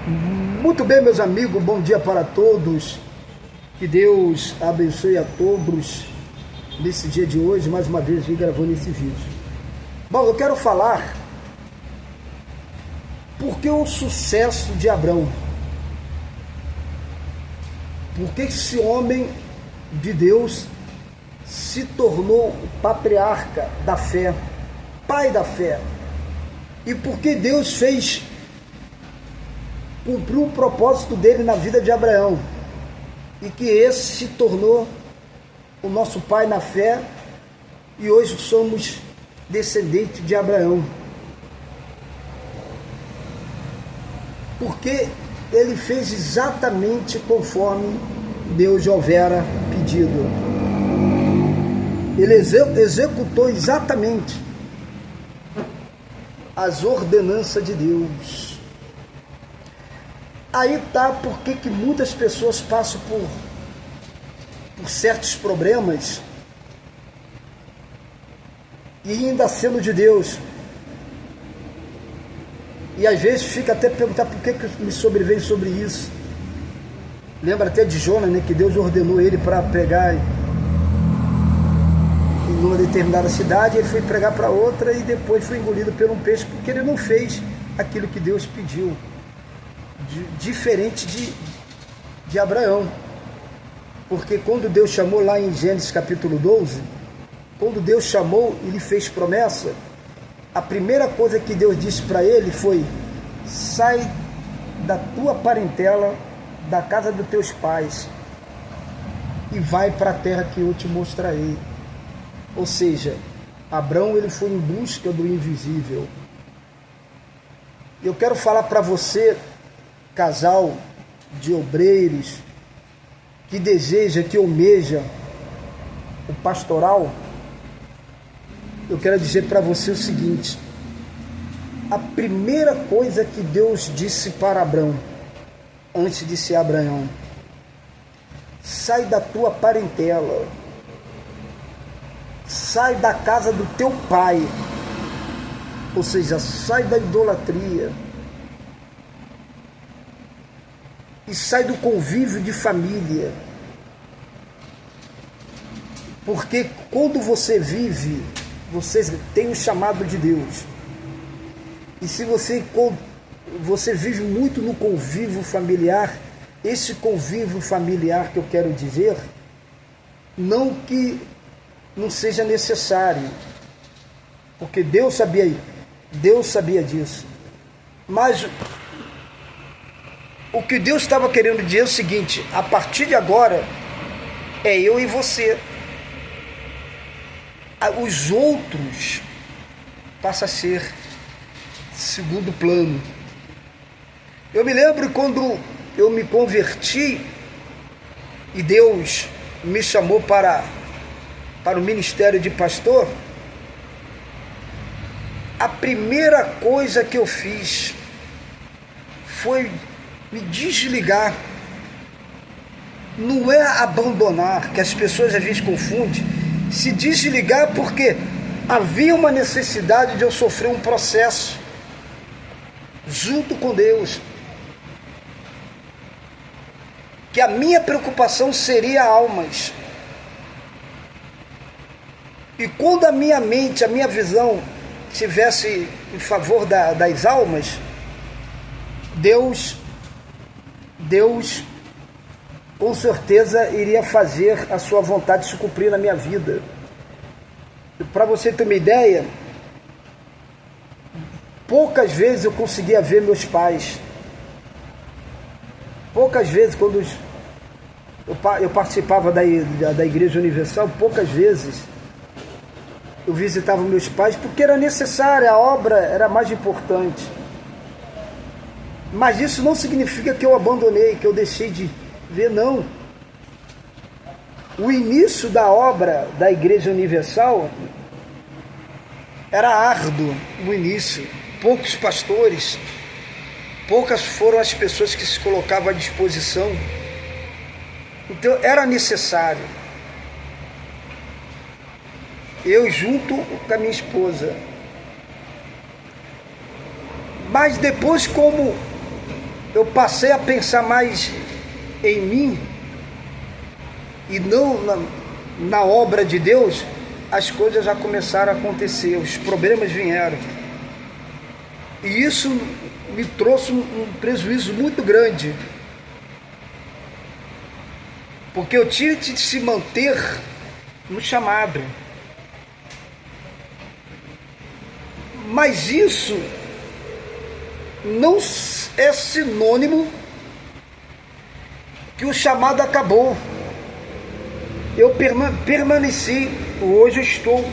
Muito bem, meus amigos, bom dia para todos. Que Deus abençoe a todos nesse dia de hoje. Mais uma vez vim gravando esse vídeo. Bom, eu quero falar por que o sucesso de Abrão. Por que esse homem de Deus se tornou o patriarca da fé, pai da fé. E por que Deus cumpriu o propósito dele na vida de Abraão, e que esse se tornou o nosso pai na fé, e hoje somos descendentes de Abraão. Porque ele fez exatamente conforme Deus já houvera pedido. Ele executou exatamente as ordenanças de Deus. Aí tá porque que muitas pessoas passam por certos problemas e ainda sendo de Deus. E às vezes fica até perguntar por que me sobreveio sobre isso. Lembra até de Jonas, né, que Deus ordenou ele para pregar em uma determinada cidade, ele foi pregar para outra e depois foi engolido por um peixe porque ele não fez aquilo que Deus pediu. Diferente de Abraão, porque quando Deus chamou lá em Gênesis capítulo 12, quando Deus chamou e lhe fez promessa, a primeira coisa que Deus disse para ele foi: sai da tua parentela, da casa dos teus pais e vai para a terra que eu te mostrarei. Ou seja, Abrão ele foi em busca do invisível. Eu quero falar para você, casal de obreiros que deseja, que almeja o pastoral, eu quero dizer para você o seguinte: a primeira coisa que Deus disse para Abrão, antes de ser Abraão: sai da tua parentela, sai da casa do teu pai, ou seja, sai da idolatria, e sai do convívio de família. Porque quando você vive, você tem o chamado de Deus. E se você vive muito no convívio familiar, esse convívio familiar que eu quero dizer, não que não seja necessário, porque Deus sabia disso. Mas o que Deus estava querendo dizer é o seguinte: a partir de agora é eu e você. Os outros passam a ser segundo plano. Eu me lembro quando eu me converti e Deus me chamou para o ministério de pastor, a primeira coisa que eu fiz foi me desligar. Não é abandonar, que as pessoas às vezes confundem. Se desligar porque havia uma necessidade de eu sofrer um processo junto com Deus, que a minha preocupação seria almas. E quando a minha mente, a minha visão estivesse em favor das almas, Deus com certeza iria fazer a sua vontade se cumprir na minha vida. Para você ter uma ideia, poucas vezes eu conseguia ver meus pais. Poucas vezes, quando eu participava da Igreja Universal, poucas vezes eu visitava meus pais, porque era necessário, a obra era mais importante. Mas isso não significa que eu abandonei, que eu deixei de ver, não. O início da obra da Igreja Universal era árduo no início. Poucos pastores, poucas foram as pessoas que se colocavam à disposição. Então era necessário. Eu junto com a minha esposa. Mas depois, como eu passei a pensar mais em mim e não na obra de Deus, as coisas já começaram a acontecer, os problemas vieram. E isso me trouxe um prejuízo muito grande. Porque eu tive de se manter no chamado. Mas isso não é sinônimo que o chamado acabou. Eu permaneci, hoje eu estou.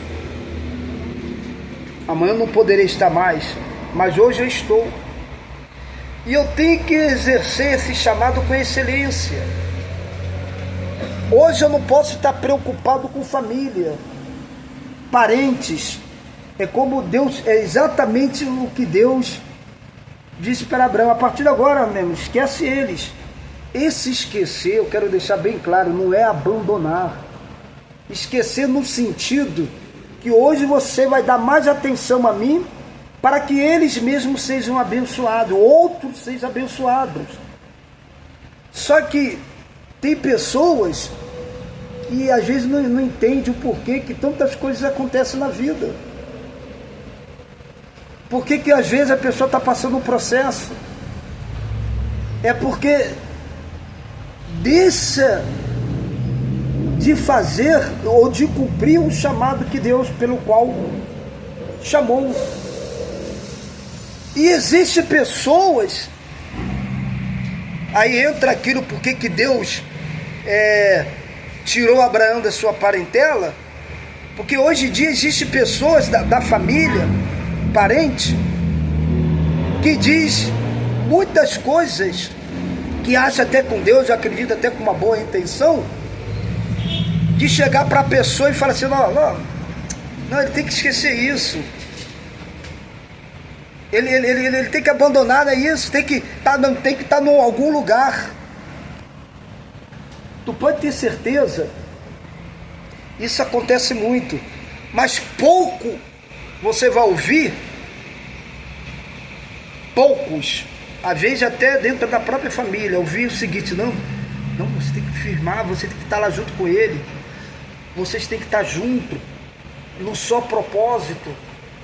Amanhã eu não poderei estar mais, mas hoje eu estou. E eu tenho que exercer esse chamado com excelência. Hoje eu não posso estar preocupado com família, parentes. É como Deus, é exatamente o que Deus disse para Abraão: a partir de agora, mesmo, esquece eles. Esse esquecer, eu quero deixar bem claro, não é abandonar. Esquecer no sentido que hoje você vai dar mais atenção a mim para que eles mesmos sejam abençoados, outros sejam abençoados. Só que tem pessoas que às vezes não entendem o porquê que tantas coisas acontecem na vida. Por que às vezes a pessoa está passando um processo? É porque deixa de fazer ou de cumprir o chamado que Deus, pelo qual chamou. E existem pessoas, aí entra aquilo porque que Deus tirou Abraão da sua parentela, porque hoje em dia existem pessoas da família, parente, que diz muitas coisas, que acha até com Deus, acredita até com uma boa intenção, de chegar para a pessoa e falar assim: não, ele tem que esquecer isso, ele tem que abandonar isso, tem que estar em algum lugar. Tu pode ter certeza, isso acontece muito, mas pouco você vai ouvir, poucos, às vezes até dentro da própria família, ouvir o seguinte: não, você tem que firmar, você tem que estar lá junto com ele, vocês têm que estar junto, num só propósito.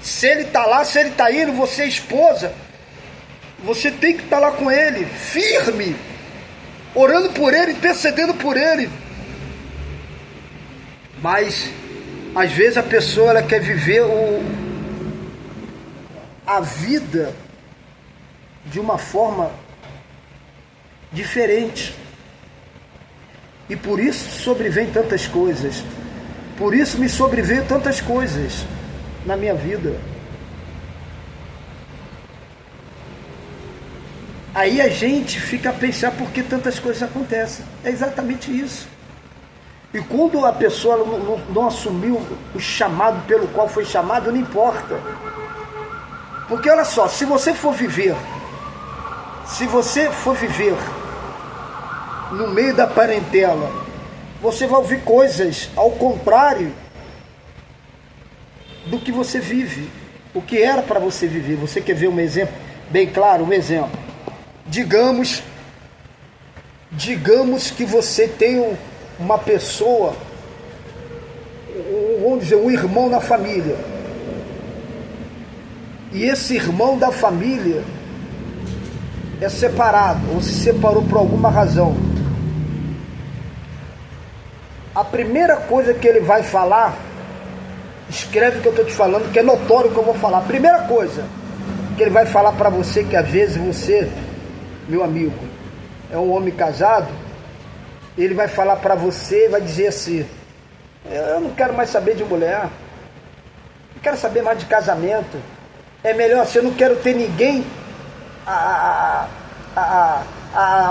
Se ele está lá, se ele está indo, você é esposa, você tem que estar lá com ele, firme, orando por ele, intercedendo por ele. Mas às vezes a pessoa ela quer viver a vida de uma forma diferente, e por isso sobrevêm tantas coisas, por isso me sobreveio tantas coisas na minha vida. Aí a gente fica a pensar por que tantas coisas acontecem. É exatamente isso. E quando a pessoa não assumiu o chamado pelo qual foi chamado, não importa. Porque olha só, se você for viver no meio da parentela, você vai ouvir coisas ao contrário do que você vive, o que era para você viver. Você quer ver um exemplo bem claro? Um exemplo. Digamos que você tem uma pessoa, vamos dizer, um irmão na família, e esse irmão da família é separado, ou se separou por alguma razão. A primeira coisa que ele vai falar, escreve o que eu estou te falando, que é notório o que eu vou falar. A primeira coisa que ele vai falar para você, que às vezes você, meu amigo, é um homem casado, ele vai falar para você, vai dizer assim: eu não quero mais saber de mulher, não quero saber mais de casamento, é melhor assim, eu não quero ter ninguém a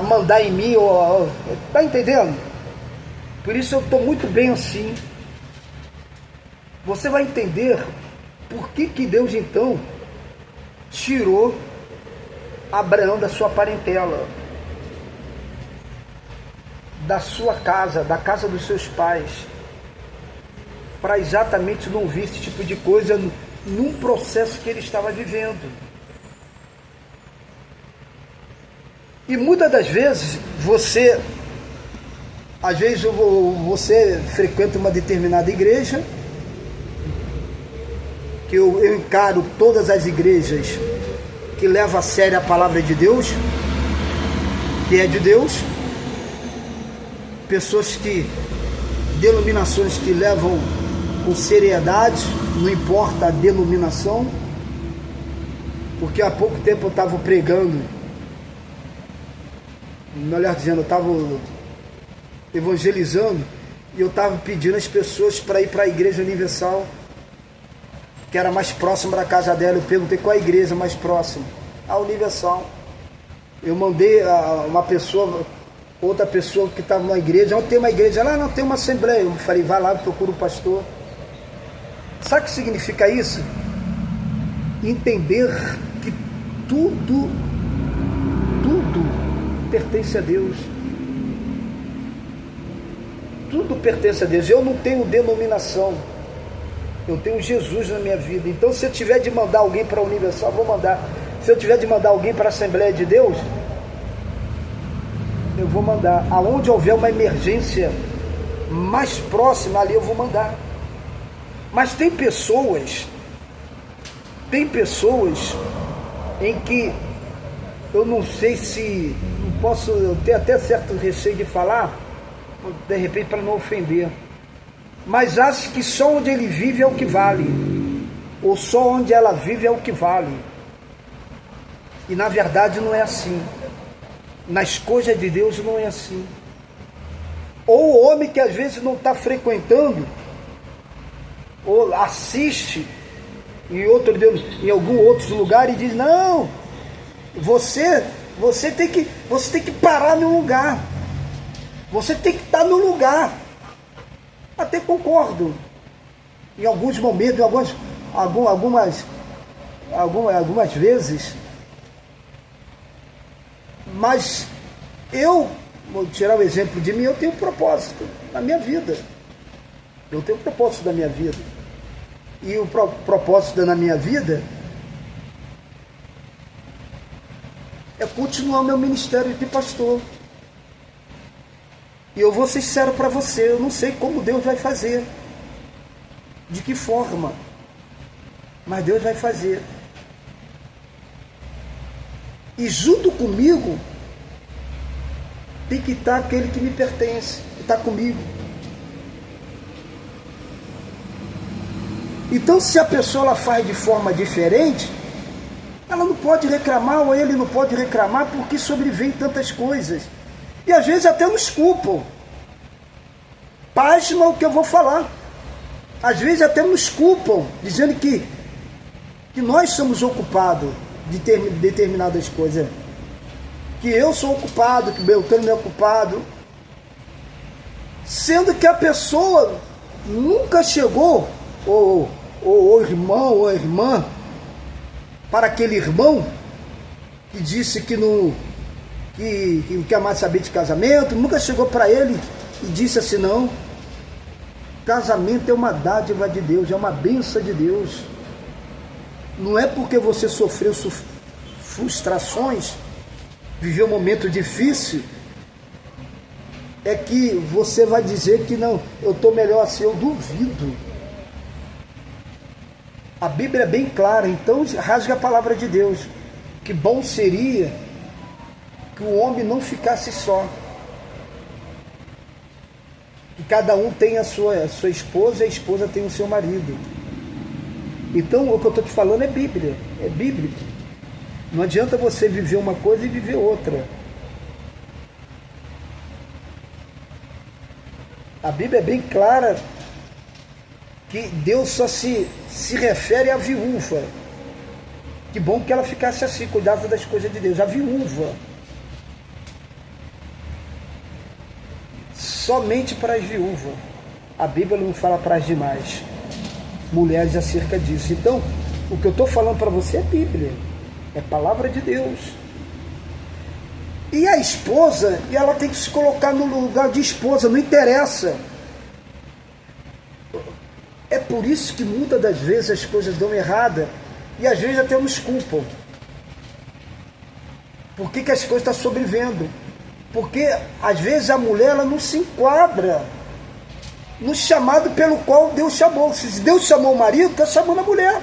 mandar em mim, tá entendendo? Por isso eu estou muito bem assim. Você vai entender por que Deus então tirou Abraão da sua parentela, da sua casa, da casa dos seus pais, para exatamente não ver esse tipo de coisa num processo que ele estava vivendo. E muitas das vezes você frequenta uma determinada igreja, que eu encaro todas as igrejas que levam a sério a palavra de Deus, que é de Deus, denominações que levam com seriedade, não importa a denominação, porque há pouco tempo eu estava pregando, melhor dizendo, eu estava evangelizando, e eu estava pedindo às pessoas para ir para a Igreja Universal, que era mais próxima da casa dela. Eu perguntei qual a igreja mais próxima. A Universal. Eu mandei outra pessoa que estava numa igreja, não tem uma igreja lá, não tem uma assembleia. Eu falei, vai lá, procura o pastor. Sabe o que significa isso? Entender que tudo pertence a Deus. Tudo pertence a Deus. Eu não tenho denominação. Eu tenho Jesus na minha vida. Então, se eu tiver de mandar alguém para a Universal, eu vou mandar. Se eu tiver de mandar alguém para a Assembleia de Deus, eu vou mandar. Aonde houver uma emergência mais próxima, ali eu vou mandar. Mas tem pessoas em que eu não sei se, não posso, eu tenho até certo receio de falar, de repente para não ofender, mas acho que só onde ele vive é o que vale, ou só onde ela vive é o que vale. E na verdade não é assim. Nas coisas de Deus não é assim. Ou o homem que às vezes não está frequentando, ou assiste em algum outro lugar e diz, não, você tem que parar no lugar, você tem que estar no lugar. Até concordo em alguns momentos, algumas vezes, mas vou tirar o exemplo de mim, eu tenho um propósito na minha vida. Eu tenho um propósito da minha vida. E o propósito da minha vida é continuar o meu ministério de pastor. E eu vou ser sincero para você, eu não sei como Deus vai fazer, de que forma, mas Deus vai fazer. E junto comigo tem que estar aquele que me pertence, que está comigo. Então, se a pessoa ela faz de forma diferente, ela não pode reclamar, ou ele não pode reclamar, porque sobrevém tantas coisas. E às vezes até nos culpam. Pasma o que eu vou falar. Às vezes até nos culpam, dizendo que nós somos ocupados de determinadas coisas. Que eu sou ocupado, que o Beltrano não é ocupado. Sendo que a pessoa nunca chegou, ou o irmão ou a irmã, para aquele irmão que disse que não quer mais saber de casamento, nunca chegou para ele e disse assim, não, casamento é uma dádiva de Deus, é uma bênção de Deus. Não é porque você sofreu frustrações, viveu um momento difícil, é que você vai dizer que não, eu estou melhor assim. Eu duvido. A Bíblia é bem clara, então rasga a palavra de Deus. Que bom seria que o homem não ficasse só. Que cada um tem a sua esposa e a esposa tem o seu marido. Então o que eu estou te falando é Bíblia, é bíblico. Não adianta você viver uma coisa e viver outra. A Bíblia é bem clara que Deus só se refere à viúva. Que bom que ela ficasse assim, cuidava das coisas de Deus. A viúva. Somente para as viúvas. A Bíblia não fala para as demais mulheres acerca disso. Então, o que eu estou falando para você é Bíblia. É palavra de Deus. E a esposa, ela tem que se colocar no lugar de esposa, não interessa. É por isso que muitas das vezes as coisas dão errada e às vezes até nos culpam. Por que as coisas estão sobrevivendo? Porque às vezes a mulher ela não se enquadra no chamado pelo qual Deus chamou. Se Deus chamou o marido, está chamando a mulher.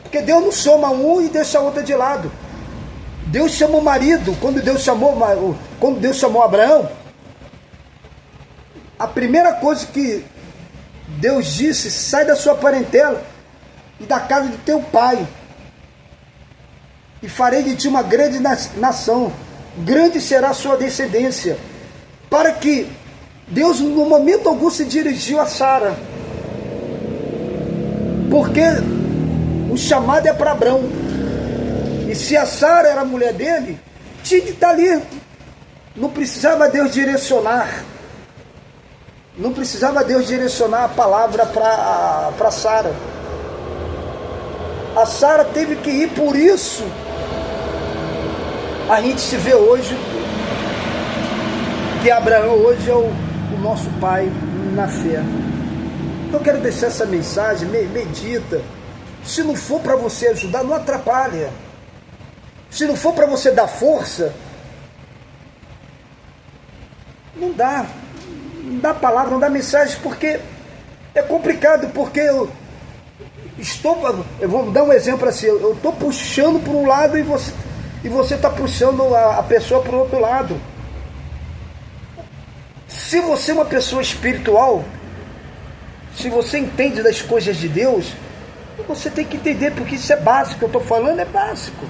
Porque Deus não soma um e deixa a outra de lado. Deus chama o marido. Quando Deus chamou Abraão, a primeira coisa que Deus disse: sai da sua parentela e da casa de teu pai, e farei de ti uma grande nação, grande será a sua descendência. Para que Deus, no momento algum, se dirigiu a Sara, porque o chamado é para Abraão. E se a Sara era a mulher dele, tinha que estar ali. Não precisava Deus direcionar. Não precisava Deus direcionar a palavra para Sara. A Sara teve que ir. Por isso a gente se vê hoje que Abraão hoje é o nosso pai na fé. Eu quero deixar essa mensagem. Medita. Se não for para você ajudar, não atrapalha. Se não for para você dar força, não dá palavra, não dá mensagem, porque é complicado. Porque eu vou dar um exemplo assim: eu estou puxando para um lado e você está puxando a pessoa para o outro lado. Se você é uma pessoa espiritual, se você entende das coisas de Deus, você tem que entender, porque isso é básico. Eu estou falando é básico.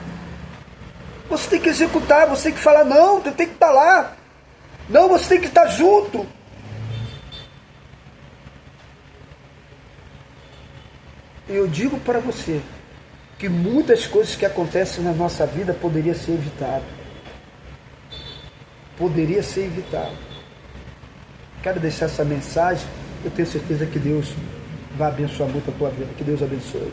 Você tem que executar, você tem que falar: não, você tem que estar lá. Não, você tem que estar junto. Eu digo para você que muitas coisas que acontecem na nossa vida poderia ser evitado. Poderia ser evitado. Quero deixar essa mensagem. Eu tenho certeza que Deus vai abençoar muito a tua vida. Que Deus abençoe.